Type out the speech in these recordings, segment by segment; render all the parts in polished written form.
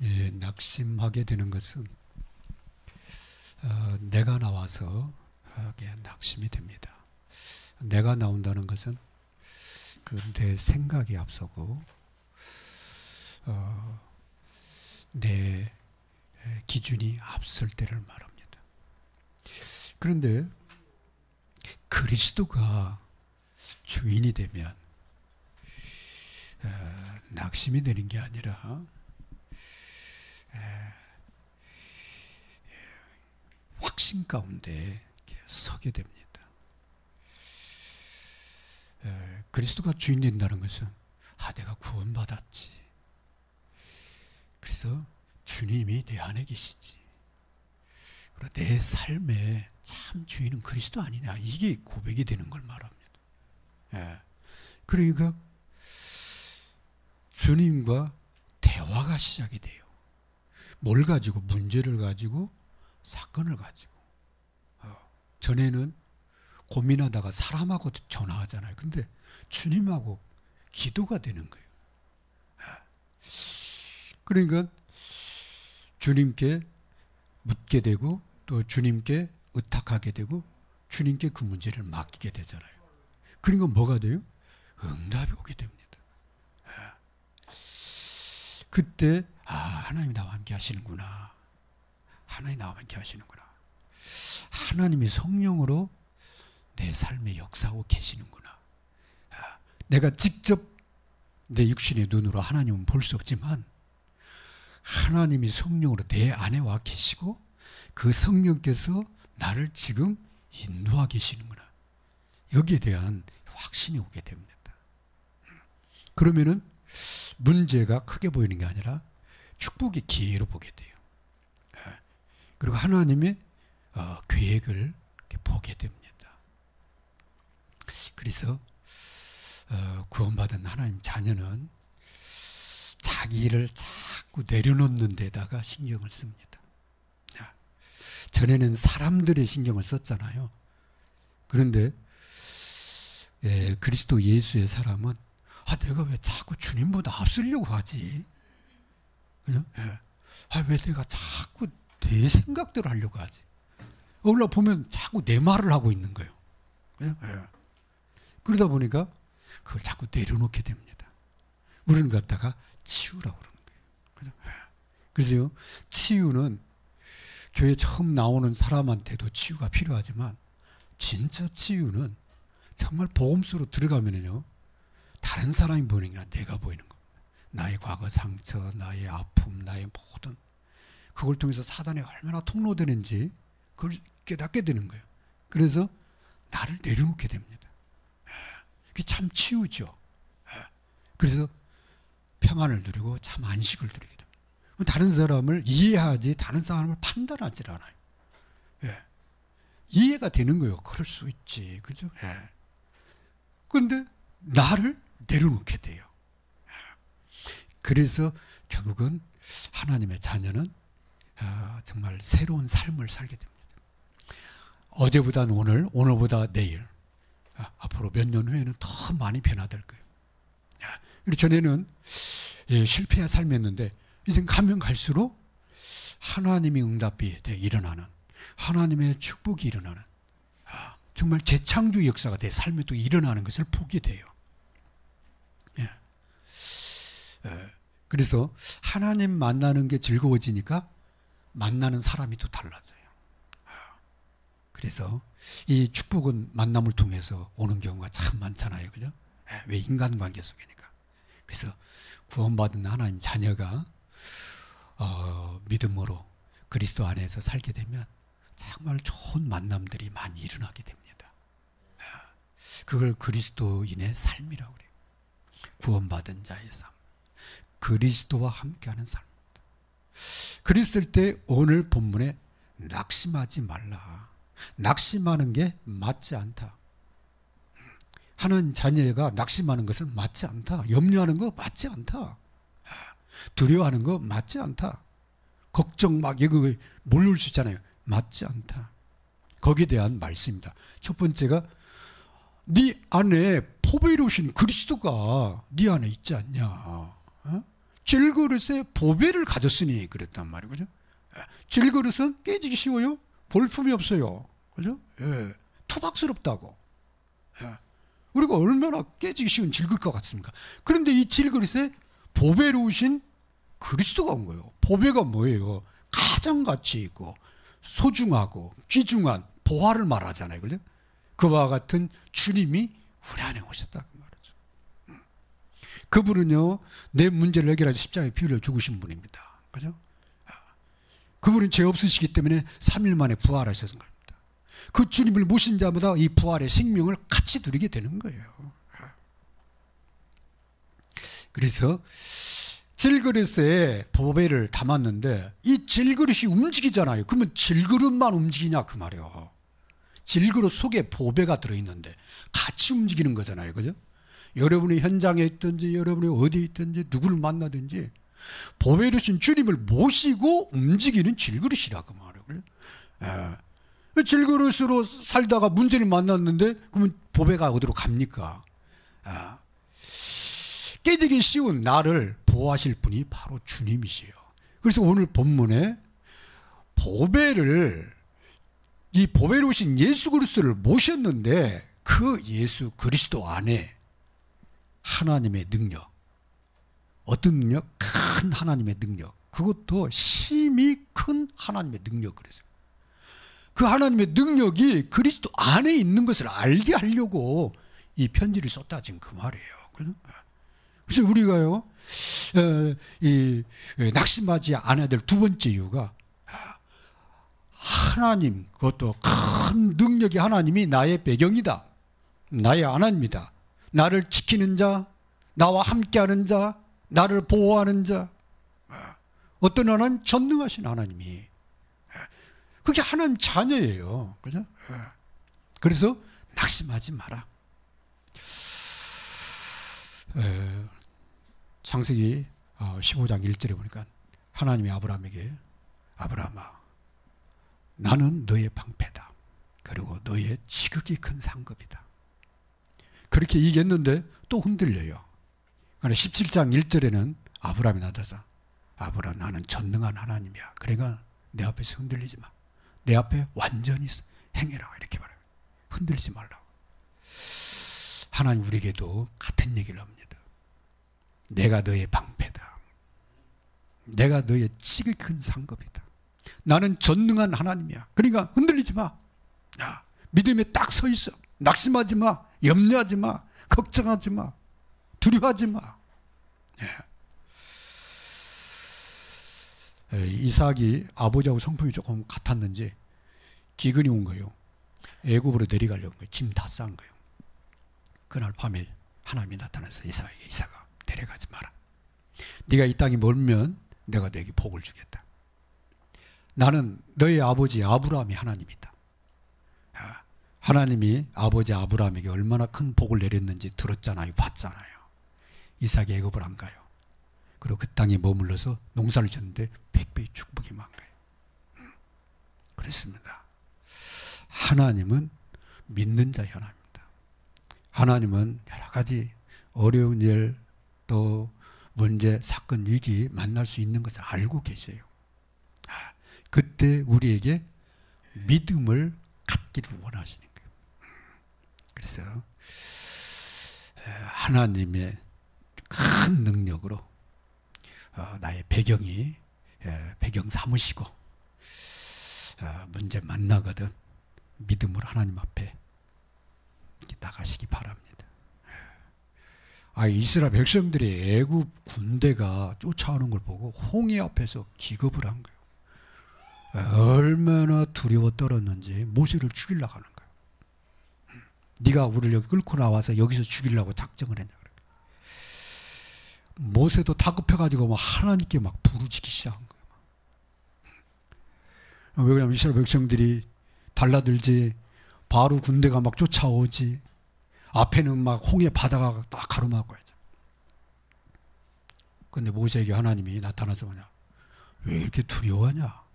예, 낙심하게 되는 것은 내가 나와서 낙심이 됩니다. 내가 나온다는 것은 내 생각이 앞서고 내 기준이 앞설 때를 말합니다. 그런데 그리스도가 주인이 되면 낙심이 되는 게 아니라 확신 가운데 서게 됩니다. 그리스도가 주인 된다는 것은 내가 구원받았지. 그래서 주님이 내 안에 계시지. 그리고 내 삶의 참 주인은 그리스도 아니냐. 이게 고백이 되는 걸 말합니다. 그러니까 주님과 대화가 시작이 돼요. 뭘 가지고? 문제를 가지고, 사건을 가지고. 전에는 고민하다가 사람하고 전화하잖아요. 근데 주님하고 기도가 되는 거예요. 그러니까 주님께 묻게 되고 또 주님께 의탁하게 되고 주님께 그 문제를 맡기게 되잖아요. 그러니까 뭐가 돼요? 응답이 오게 됩니다. 그때 하나님이 나와 함께 하시는구나. 하나님이 나와 함께 하시는구나. 하나님이 성령으로 내 삶에 역사하고 계시는구나. 내가 직접 내 육신의 눈으로 하나님은 볼 수 없지만 하나님이 성령으로 내 안에 와 계시고 그 성령께서 나를 지금 인도하고 계시는구나. 여기에 대한 확신이 오게 됩니다. 그러면은 문제가 크게 보이는 게 아니라 축복의 기회로 보게 돼요. 그리고 하나님의 계획을 보게 됩니다. 그래서 구원받은 하나님 자녀는 자기를 자꾸 내려놓는 데다가 신경을 씁니다. 전에는 사람들의 신경을 썼잖아요. 그런데 그리스도 예수의 사람은 내가 왜 자꾸 주님보다 앞서려고 하지? 왜 내가 자꾸 내 생각대로 하려고 하지? 올라 보면 자꾸 내 말을 하고 있는 거예요. 그러다 보니까 그걸 자꾸 내려놓게 됩니다. 우리는 갖다가 치유라고 그러는 거예요. 그래서요, 치유는 교회 처음 나오는 사람한테도 치유가 필요하지만 진짜 치유는 정말 복음서로 들어가면요, 다른 사람이 보이는 게 아니라 내가 보이는 겁니다. 나의 과거 상처, 나의 아픔, 나의 모든 그걸 통해서 사단이 얼마나 통로되는지 그걸 깨닫게 되는 거예요. 그래서 나를 내려놓게 됩니다. 그게 참 치유죠. 그래서 평안을 누리고 참 안식을 누리게 됩니다. 다른 사람을 이해하지 다른 사람을 판단하지 않아요. 이해가 되는 거예요. 그럴 수 있지. 그죠? 그런데 나를 내려놓게 돼요. 그래서 결국은 하나님의 자녀는 정말 새로운 삶을 살게 됩니다. 어제보다는 오늘, 오늘보다 내일, 앞으로 몇 년 후에는 더 많이 변화될 거예요. 그리고 전에는 실패한 삶이었는데 이제 가면 갈수록 하나님의 응답이 일어나는, 하나님의 축복이 일어나는, 정말 재창조 역사가 내 삶에 또 일어나는 것을 보게 돼요. 그래서 하나님 만나는 게 즐거워지니까 만나는 사람이 또 달라져요. 그래서 이 축복은 만남을 통해서 오는 경우가 참 많잖아요. 그죠? 왜 인간관계 속이니까. 그래서 구원받은 하나님 자녀가 믿음으로 그리스도 안에서 살게 되면 정말 좋은 만남들이 많이 일어나게 됩니다. 그걸 그리스도인의 삶이라고 그래요. 구원받은 자의 삶. 그리스도와 함께하는 삶입니다. 그랬을 때 오늘 본문에 낙심하지 말라. 낙심하는 게 맞지 않다. 하나님 자녀가 낙심하는 것은 맞지 않다. 염려하는 거 맞지 않다. 두려워하는 거 맞지 않다. 걱정 막 이거 몰릴 수 있잖아요. 맞지 않다. 거기에 대한 말씀입니다. 첫 번째가 네 안에 포배로우신 그리스도가 네 안에 있지 않냐. 질그릇에 보배를 가졌으니 그랬단 말이에요. 그죠? 질그릇은 깨지기 쉬워요? 볼품이 없어요. 그죠? 예. 투박스럽다고. 예. 우리가 얼마나 깨지기 쉬운 질그릇 같습니까? 그런데 이 질그릇에 보배로 오신 그리스도가 온 거예요. 보배가 뭐예요? 가장 가치 있고 소중하고 귀중한 보화를 말하잖아요. 그죠? 그와 같은 주님이 우리 안에 오셨다 그 말이죠. 그분은요, 내 문제를 해결하셔서 십자가에 피 흘려 죽으신 분입니다. 그죠? 그분은 죄 없으시기 때문에 3일 만에 부활하셔서 겁니다. 그 주님을 모신 자마다 이 부활의 생명을 같이 누리게 되는 거예요. 그래서 질그릇에 보배를 담았는데 이 질그릇이 움직이잖아요. 그러면 질그릇만 움직이냐 그 말이에요. 질그릇 속에 보배가 들어있는데 같이 움직이는 거잖아요. 그죠? 여러분이 현장에 있든지 여러분이 어디에 있든지 누구를 만나든지 보배로 신 주님을 모시고 움직이는 질그릇이라고 말이에요. 예. 질그릇으로 살다가 문제를 만났는데 그러면 보배가 어디로 갑니까? 깨지기 쉬운 나를 보호하실 분이 바로 주님이시요. 그래서 오늘 본문에 이 보배로 오신 예수 그리스도를 모셨는데 그 예수 그리스도 안에 하나님의 능력, 어떤 능력? 큰 하나님의 능력. 그것도 심히 큰 하나님의 능력. 그래서 그 하나님의 능력이 그리스도 안에 있는 것을 알게 하려고 이 편지를 썼다 지금 그 말이에요. 그래서 우리가요, 낙심하지 않아야 될 두 번째 이유가 하나님, 그것도 큰 능력의 하나님이 나의 배경이다. 나의 하나님이다. 나를 지키는 자, 나와 함께하는 자, 나를 보호하는 자. 어떤 하나님? 전능하신 하나님이. 그게 하나님 자녀예요. 그죠? 그래서 낙심하지 마라. 창세기 15장 1절에 보니까 하나님이 아브라함에게 아브라함아 나는 너의 방패다. 그리고 너의 지극히 큰 상급이다. 그렇게 얘기했는데 또 흔들려요. 17장 1절에는 아브라함이 나타나서 아브라함 나는 전능한 하나님이야. 그러니까 내 앞에서 흔들리지 마. 내 앞에 완전히 행해라. 이렇게 말해요. 흔들리지 말라고. 하나님 우리에게도 같은 얘기를 합니다. 내가 너의 방패다. 내가 너의 지극히 큰 상급이다. 나는 전능한 하나님이야. 그러니까 흔들리지 마. 야, 믿음에 딱 서 있어. 낙심하지 마. 염려하지 마. 걱정하지 마. 두려워하지 마. 이삭이 아버지하고 성품이 조금 같았는지 기근이 온 거예요. 애굽으로 내려가려고 한 거예요. 짐 다 싼 거예요. 그날 밤에 하나님이 나타나서 이삭에게 이삭아 데려가지 마라. 네가 이 땅이 멀면 내가 너에게 복을 주겠다. 나는 너의 아버지 아브라함이 하나님이다. 하나님이 아버지 아브라함에게 얼마나 큰 복을 내렸는지 들었잖아요. 봤잖아요. 이삭이 애굽을 안 가요. 그리고 그 땅에 머물러서 농사를 졌는데 100배의 축복이 만 거예요. 그렇습니다. 하나님은 믿는 자의 하나님입니다. 하나님은 여러 가지 어려운 일 또 문제, 사건, 위기 만날 수 있는 것을 알고 계세요. 그때 우리에게 믿음을 갖기를 원하시는 거예요. 그래서 하나님의 큰 능력으로 나의 배경이 배경 삼으시고 문제 만나거든 믿음으로 하나님 앞에 나가시기 바랍니다. 이스라엘 백성들이 애굽 군대가 쫓아오는 걸 보고 홍해 앞에서 기겁을 한 거예요. 얼마나 두려워 떨었는지 모세를 죽이려고 하는 거예요. 네가 우리를 여기 끌고 나와서 여기서 죽이려고 작정을 했냐. 모세도 다급해가지고 막 하나님께 막 부르짖기 시작한 거예요. 왜냐하면 이스라엘 백성들이 달라들지 바로 군대가 막 쫓아오지 앞에는 막 홍해 바다가 딱 가로막고 있죠. 근데 모세에게 하나님이 나타나서 뭐냐? 왜 이렇게 두려워하냐?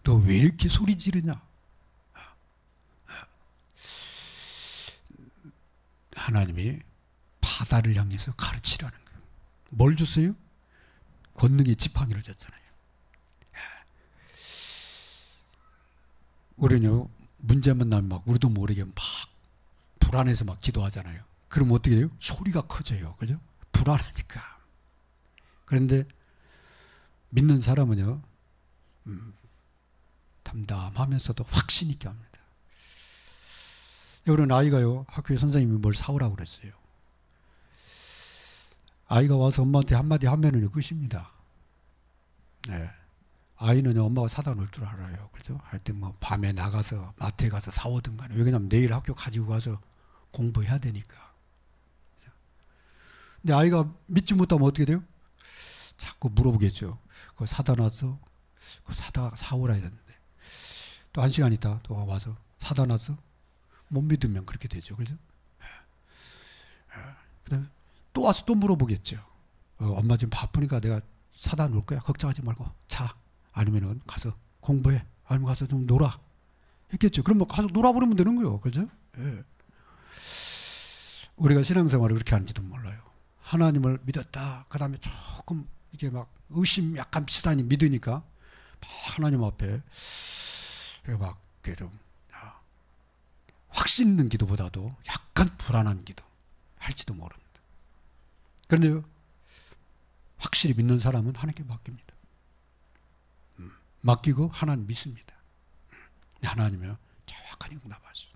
너 왜 이렇게 소리 지르냐? 하나님이 바다를 향해서 가르치라는 거예요. 뭘 줬어요? 권능의 지팡이를 줬잖아요. 우리는요, 문제만 나면 막 우리도 모르게 막 불안해서 막 기도하잖아요. 그럼 어떻게 돼요? 소리가 커져요. 그죠? 불안하니까. 그런데 믿는 사람은요, 담담하면서도 확신 있게 합니다. 여러분, 아이가요, 학교에 선생님이 뭘 사오라고 그랬어요. 아이가 와서 엄마한테 한마디 하면은 끝입니다. 네. 아이는 엄마가 사다 놓을 줄 알아요. 그죠? 하여튼 뭐 밤에 나가서 마트에 가서 사오든 간에. 왜냐면 내일 학교 가지고 가서 공부해야 되니까. 근데 아이가 믿지 못하면 어떻게 돼요? 자꾸 물어보겠죠. 그거 사다 놨어? 그거 사오라 했는데. 또 1시간 있다 또 와서 사다 놨어? 못 믿으면 그렇게 되죠. 그죠? 그다음에 또 와서 또 물어보겠죠. 엄마 지금 바쁘니까 내가 사다 놓을 거야. 걱정하지 말고 자. 아니면은 가서 공부해. 아니면 가서 좀 놀아. 했겠죠. 그럼 뭐 가서 놀아버리면 되는 거예요. 그죠? 예. 우리가 신앙생활을 그렇게 하는지도 몰라요. 하나님을 믿었다. 그 다음에 조금 이게 막 의심 약간 비슷하니 믿으니까 막 하나님 앞에 막 좀 확신 있는 기도보다도 약간 불안한 기도 할지도 모릅니다. 그런데 확실히 믿는 사람은 하나님께 맡깁니다. 맡기고 하나님 믿습니다. 하나님이요 정확하게 응답하시죠.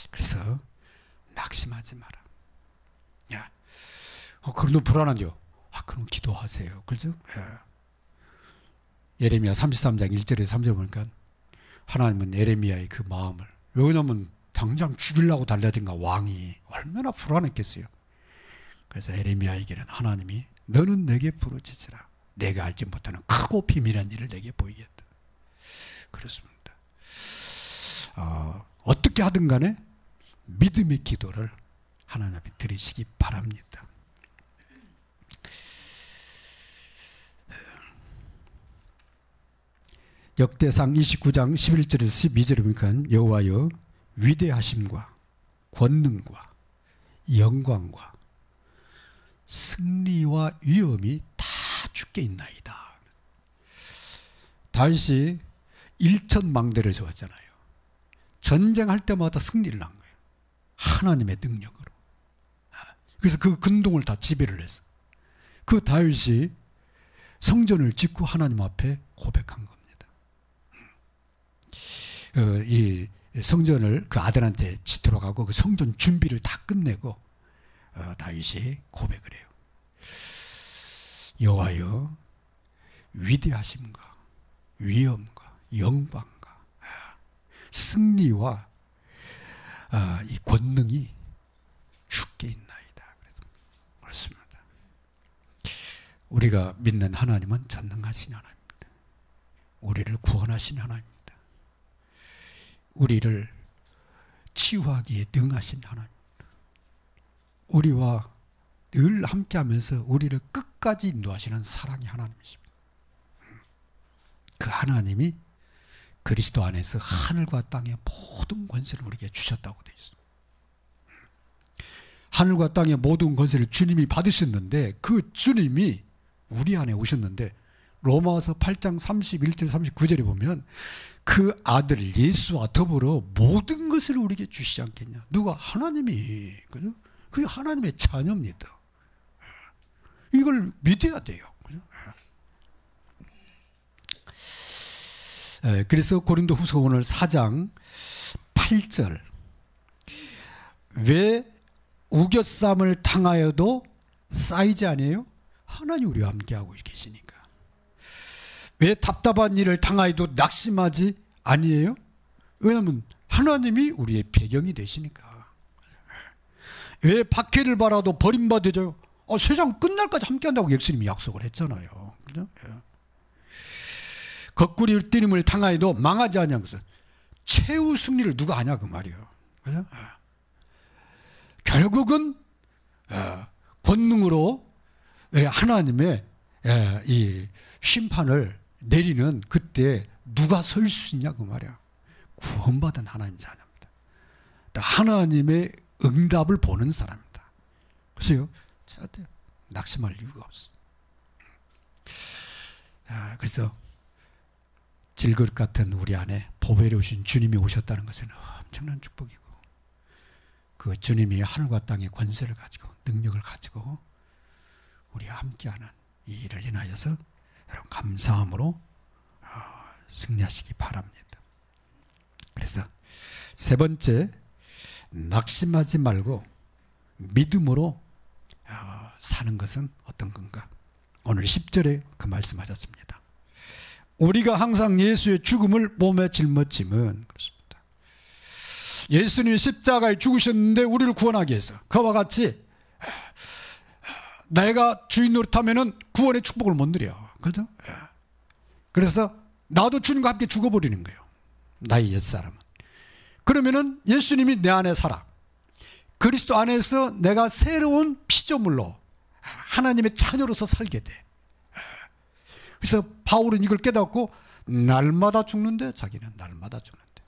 그래서 낙심하지 마라. 야, 그럼 너무 불안한데요. 그럼 기도하세요. 그죠? 예레미야 33장 1절에 3절 보니까 하나님은 예레미야의 그 마음을, 왜냐하면 당장 죽이려고 달려든가 왕이 얼마나 불안했겠어요. 그래서 예레미야에게는 하나님이 너는 내게 부르짖으라. 내가 알지 못하는 크고 비밀한 일을 내게 보이겠다. 그렇습니다. 어떻게 하든 간에 믿음의 기도를 하나님 앞에 드리시기 바랍니다. 역대상 29장 11절에서 12절에 보니까 여호와여 위대하심과 권능과 영광과 승리와 위엄이 다 주께 있나이다. 다윗이 일천망대를 세웠잖아요. 전쟁할 때마다 승리를 난 거예요. 하나님의 능력으로. 그래서 그 근동을 다 지배를 했어. 그 다윗이 성전을 짓고 하나님 앞에 고백한 겁니다. 이 성전을 그 아들한테 짓도록 하고 그 성전 준비를 다 끝내고 다윗이 고백을 해요. 여호와여 위대하심과 위엄과 영광과 승리와 이 권능이 주께 있나이다. 그래서 그렇습니다. 우리가 믿는 하나님은 전능하신 하나님입니다. 우리를 구원하신 하나님입니다. 우리를 치유하기에 능하신 하나님입니다. 우리와 늘 함께하면서 우리를 끝까지 인도하시는 사랑의 하나님이십니다. 그 하나님이 그리스도 안에서 하늘과 땅의 모든 권세를 우리에게 주셨다고 되어 있습니다. 하늘과 땅의 모든 권세를 주님이 받으셨는데 그 주님이 우리 안에 오셨는데 로마서 8장 31절 39절에 보면 그 아들 예수와 더불어 모든 것을 우리에게 주시지 않겠냐. 누가? 하나님이. 그죠? 그게 하나님의 자녀입니다. 이걸 믿어야 돼요. 그죠? 그래서 고린도후서 오늘 4장 8절 왜 우겨쌈을 당하여도 쌓이지 아니에요? 하나님 우리와 함께하고 계시니까. 왜 답답한 일을 당하여도 낙심하지 아니에요? 왜냐하면 하나님이 우리의 배경이 되시니까. 왜 박해를 받아도 버림받아져요? 세상 끝날까지 함께한다고 예수님이 약속을 했잖아요. 그죠? 거꾸리 뛰림을 당하여도 망하지 아니한 것은 최후 승리를 누가 하냐 그 말이에요. 그죠? 결국은 권능으로 하나님의 이 심판을 내리는 그때 누가 설 수 있냐 그 말이야. 구원받은 하나님 자녀입니다. 하나님의 응답을 보는 사람입니다. 그래서요, 낙심할 이유가 없어. 그래서 질그릇 같은 우리 안에 보배로우신 주님이 오셨다는 것은 엄청난 축복이고, 그 주님이 하늘과 땅의 권세를 가지고 능력을 가지고 우리와 함께하는 이 일을 인하여서 여러분 감사함으로 승리하시기 바랍니다. 그래서 세 번째, 낙심하지 말고 믿음으로 사는 것은 어떤 건가? 오늘 10절에 그 말씀하셨습니다. 우리가 항상 예수의 죽음을 몸에 짊어짐은, 그렇습니다. 예수님이 십자가에 죽으셨는데 우리를 구원하기 위해서, 그와 같이 내가 주인 노릇하면은 구원의 축복을 못 누려. 그죠? 그래서 나도 주님과 함께 죽어버리는 거예요. 나의 옛사람은. 그러면은 예수님이 내 안에 살아. 그리스도 안에서 내가 새로운 피조물로 하나님의 자녀로서 살게 돼. 그래서 바울은 이걸 깨닫고 날마다 죽는데, 자기는 날마다 죽는데.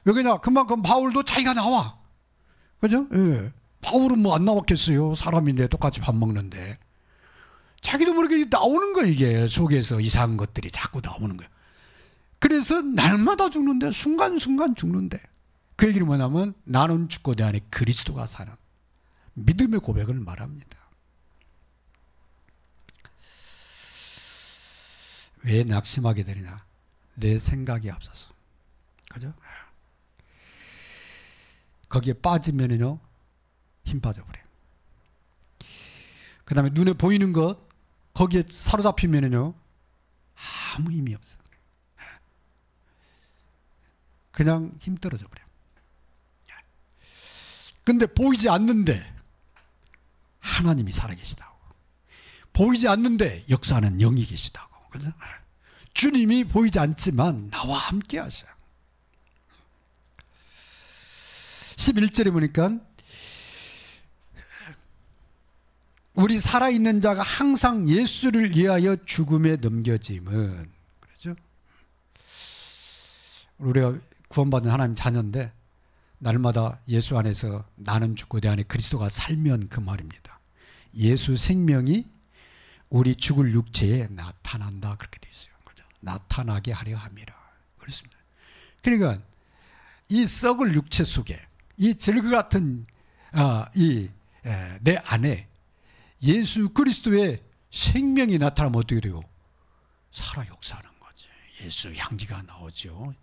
왜 그러냐? 그만큼 바울도 자기가 나와. 그죠? 예. 바울은 뭐 안 나왔겠어요. 사람인데 똑같이 밥 먹는데. 자기도 모르게 나오는 거예요. 이게 속에서 이상한 것들이 자꾸 나오는 거예요. 그래서 날마다 죽는데, 순간순간 죽는데. 그 얘기는 뭐냐면 나는 죽고 내 안에 그리스도가 사는 믿음의 고백을 말합니다. 왜 낙심하게 되느냐? 내 생각이 앞서서. 그죠? 거기에 빠지면은요, 힘 빠져버려요. 그 다음에 눈에 보이는 것, 거기에 사로잡히면은요, 아무 힘이 없어. 그냥 힘 떨어져 버려요. 근데 보이지 않는데 하나님이 살아계시다고. 보이지 않는데 역사하는 영이 계시다고. 그래서 주님이 보이지 않지만 나와 함께 하셔요. 11절에 보니까 우리 살아있는 자가 항상 예수를 위하여 죽음에 넘겨짐은, 그렇죠? 우리가 구원받은 하나님 자녀인데 날마다 예수 안에서 나는 죽고 내 안에 그리스도가 살면, 그 말입니다. 예수 생명이 우리 죽을 육체에 나타난다, 그렇게 되어 있어요. 그죠? 나타나게 하려 함이라. 그렇습니다. 그러니까 이 썩을 육체 속에 이 질그 같은 내 안에 예수 그리스도의 생명이 나타나면 어떻게 돼요? 살아 역사하는 거지. 예수 향기가 나오죠.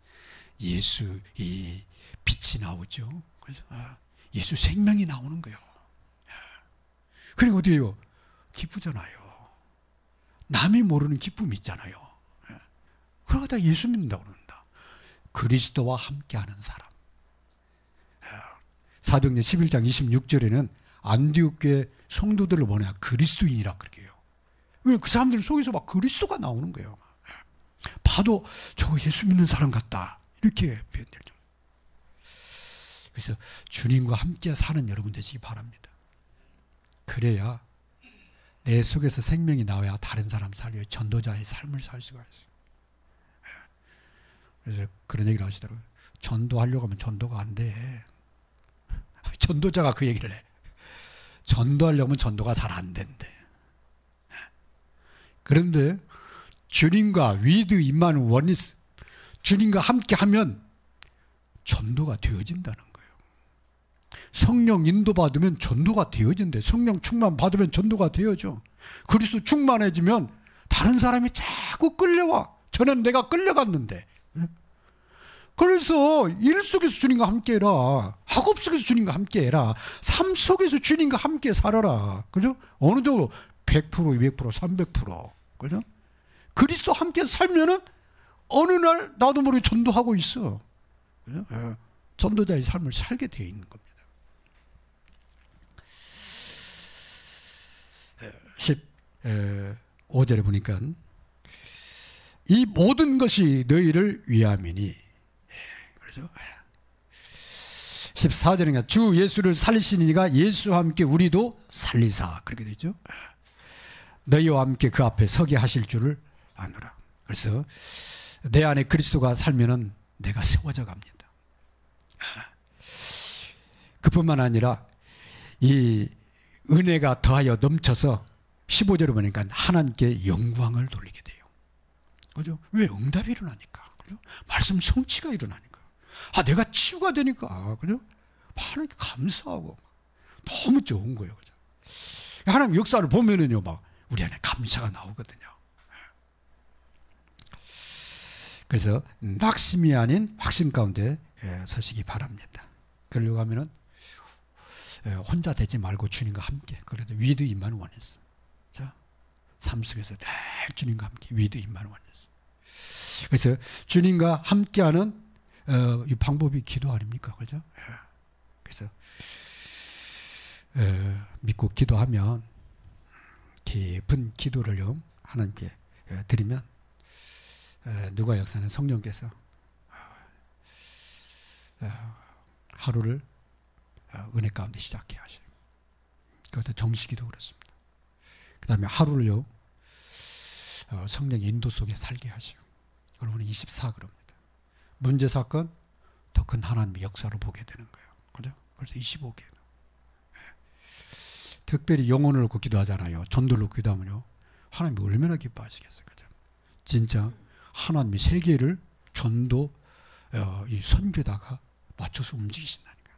예수 이 빛이 나오죠. 그래서 예수 생명이 나오는 거예요. 그리고 어디에요? 기쁘잖아요. 남이 모르는 기쁨이 있잖아요. 그러고 다 예수 믿는다고 그런다. 그리스도와 함께하는 사람. 사도행전 11장 26절에는 안디옥 교회 성도들을 보내야 그리스도인이라 그렇게 해요. 왜? 그 사람들 속에서 막 그리스도가 나오는 거예요. 봐도 저거 예수 믿는 사람 같다, 이렇게 표현되죠. 그래서 주님과 함께 사는 여러분 되시기 바랍니다. 그래야 내 속에서 생명이 나와야 다른 사람 살려 전도자의 삶을 살 수가 있어요. 그래서 그런 얘기를 하시더라고요. 전도하려고 하면 전도가 안 돼. 전도자가 그 얘기를 해. 전도하려면 전도가 잘 안 된대. 그런데 주님과 위드 임마누 원리스, 주님과 함께 하면 전도가 되어진다는 거예요. 성령 인도받으면 전도가 되어진대. 성령 충만 받으면 전도가 되어져. 그리스도 충만해지면 다른 사람이 자꾸 끌려와. 전에는 내가 끌려갔는데. 그래서 일 속에서 주님과 함께해라. 학업 속에서 주님과 함께해라. 삶 속에서 주님과 함께 살아라. 그죠? 어느 정도 100%, 200%, 300%. 그죠? 그리스도 함께 살면은 어느 날 나도 모르게 전도하고 있어. 그죠? 전도자의 삶을 살게 되어 있는 겁니다. 15절에 보니까 이 모든 것이 너희를 위함이니, 그렇죠? 14절인가 주 예수를 살리시니가 예수와 함께 우리도 살리사, 그렇게 되죠. 너희와 함께 그 앞에 서게 하실 줄을 아노라. 그래서 내 안에 그리스도가 살면은 내가 세워져 갑니다. 그뿐만 아니라 이 은혜가 더하여 넘쳐서 15절에 보니까 하나님께 영광을 돌리게 돼요. 그죠? 왜? 응답이 일어나니까. 그죠? 말씀 성취가 일어나니까. 내가 치유가 되니까. 그죠? 하나님께 감사하고 너무 좋은 거예요. 그죠? 하나님 역사를 보면은요, 막 우리 안에 감사가 나오거든요. 그래서 낙심이 아닌 확신 가운데 서시기 바랍니다. 그러려고 하면은 혼자 되지 말고 주님과 함께. 그래도 위드 임만 원했어. 자, 삶 속에서 늘 주님과 함께 위드 임만 원했어. 그래서 주님과 함께하는 이 방법이 기도 아닙니까, 그죠? 그래서 믿고 기도하면 깊은 기도를요 하나님께 드리면 누가 역사는 성령께서 하루를 은혜 가운데 시작해 하셔요. 그것도 정식기도 그렇습니다. 그 다음에 하루를요 성령 인도 속에 살게 하셔요. 그걸 오늘 24 그럽니다. 문제 사건 더 큰 하나님의 역사로 보게 되는 거예요. 그죠? 그래서 25개. 특별히 영혼을 놓고 기도하잖아요. 전도를 놓고 기도하면요 하나님이 얼마나 기뻐하시겠어요. 그죠? 진짜 하나님이 세계를 전도 이 선교에다가 맞춰서 움직이신다니까.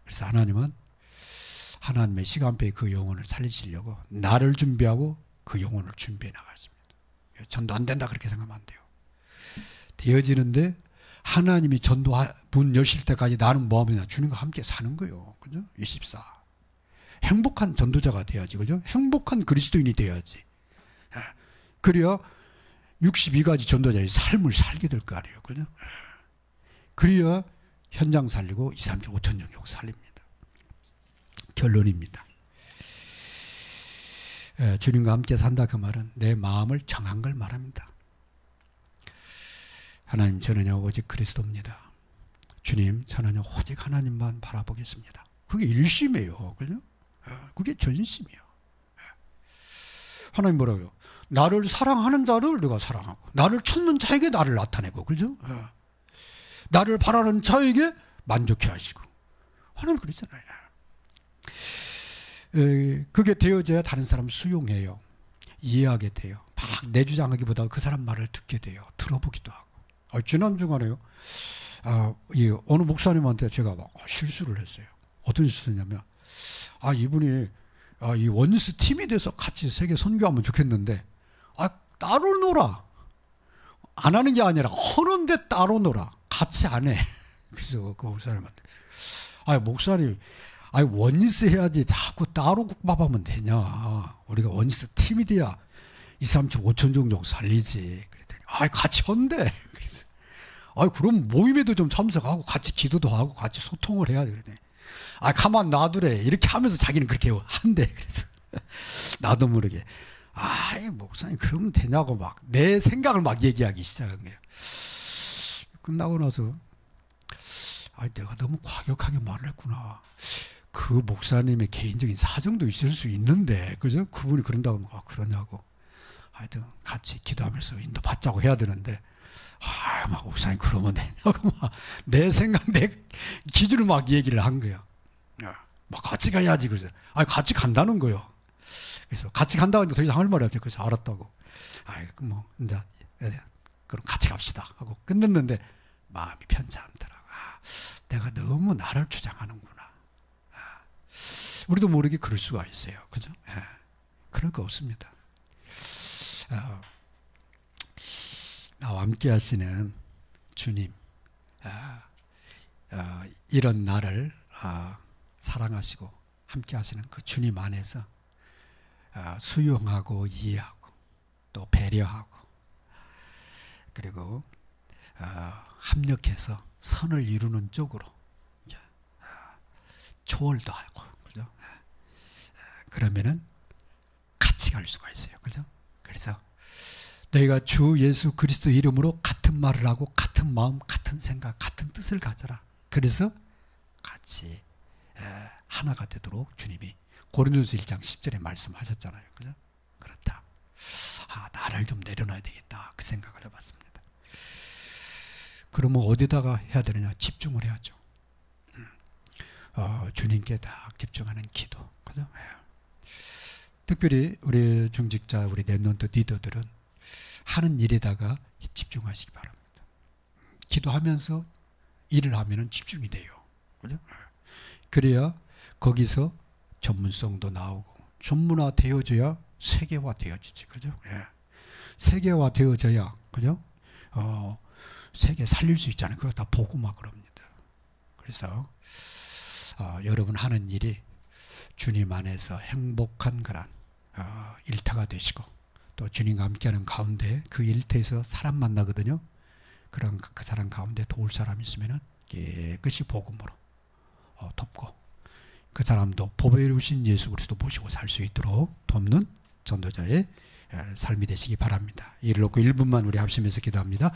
그래서 하나님은 하나님의 시간표에 그 영혼을 살리시려고 나를 준비하고 그 영혼을 준비해 나갔습니다. 전도 안 된다 그렇게 생각하면 안 돼요. 되어지는데 하나님이 전도 문 여실 때까지 나는 뭐하면 주님과 함께 사는 거예요. 그죠? 24. 행복한 전도자가 돼야지. 그죠? 행복한 그리스도인이 돼야지. 그래야 62가지 전도자의 삶을 살게 될 거 아니에요. 그죠? 그래야 현장 살리고 2, 3, 5천 영역 살립니다. 결론입니다. 주님과 함께 산다 그 말은 내 마음을 정한 걸 말합니다. 하나님 저는요 오직 그리스도입니다. 주님 저는요 오직 하나님만 바라보겠습니다. 그게 일심이에요. 그죠? 그게 전심이에요. 하나님 뭐라고요? 나를 사랑하는 자를 내가 사랑하고 나를 찾는 자에게 나를 나타내고 그죠? 나를 바라는 자에게 만족해 하시고 하나님 그러잖아요. 그게 되어져야 다른 사람 수용해요. 이해하게 돼요. 막 내주장하기보다 그 사람 말을 듣게 돼요. 들어보기도 하고. 지난주간에요. 어느 목사님한테 제가 막 실수를 했어요. 어떤 실수냐면 이분이 이 원스 팀이 돼서 같이 세계 선교하면 좋겠는데 따로 놀아. 안 하는 게 아니라 하는데 따로 놀아. 같이 안 해. 그래서 그 목사님한테 목사님 원리스 해야지 자꾸 따로 국밥하면 되냐. 우리가 원리스 팀이 돼야 2, 3, 7, 5천 종족 살리지. 그랬더니 같이 한대. 그래서 그럼 모임에도 좀 참석하고 같이 기도도 하고 같이 소통을 해야 돼. 그랬더니 가만 놔두래. 이렇게 하면서 자기는 그렇게 한대. 그래서 나도 모르게 목사님 그러면 되냐고 막 내 생각을 막 얘기하기 시작한 거예요. 끝나고 나서 내가 너무 과격하게 말을 했구나. 그 목사님의 개인적인 사정도 있을 수 있는데 그죠? 그분이 그런다고 막 그러냐고. 하여튼 같이 기도하면서 인도 받자고 해야 되는데 막 목사님 그러면 되냐고 막 내 생각 내 기준을 막 얘기를 한 거야. 막 같이 가야지. 그래서 같이 간다는 거요. 그래서 같이 간다고 하니까 더 이상 할 말이 없죠. 그래서 알았다고. 뭐 이제 그럼 같이 갑시다 하고 끝냈는데 마음이 편치 않더라고. 내가 너무 나를 주장하는구나. 우리도 모르게 그럴 수가 있어요. 그죠? 그럴 거 없습니다. 나와 함께 하시는 주님, 이런 나를 사랑하시고 함께 하시는 그 주님 안에서 수용하고 이해하고 또 배려하고 그리고 합력해서 선을 이루는 쪽으로 초월도 하고 그죠? 그러면은 같이 갈 수가 있어요. 그죠? 그래서 너희가 주 예수 그리스도 이름으로 같은 말을 하고 같은 마음, 같은 생각, 같은 뜻을 가져라. 그래서 같이 하나가 되도록 주님이 고린도서 1장 10절에 말씀하셨잖아요. 그죠? 그렇다. 나를 좀 내려놔야 되겠다. 그 생각을 해봤습니다. 그러면 어디다가 해야 되느냐? 집중을 해야죠. 주님께 딱 집중하는 기도. 그죠? 특별히 우리 중직자, 우리 랩런트 리더들은 하는 일에다가 집중하시기 바랍니다. 기도하면서 일을 하면은 집중이 돼요. 그죠? 그래야 거기서 전문성도 나오고 전문화 되어져야 세계화 되어지지. 그죠? 세계화 되어져야, 그죠? 세계 살릴 수 있잖아요. 그러다 보고 막 그럽니다. 그래서 여러분 하는 일이 주님 안에서 행복한 그런 일터가 되시고, 또 주님과 함께하는 가운데 그 일터에서 사람 만나거든요. 그런 그 사람 가운데 도울 사람이 있으면은 깨끗이 복음으로 돕고, 그 사람도 법에 이루신 예수 그리스도 모시고 살 수 있도록 돕는 전도자의 삶이 되시기 바랍니다. 이를 놓고 1분만 우리 합심해서 기도합니다.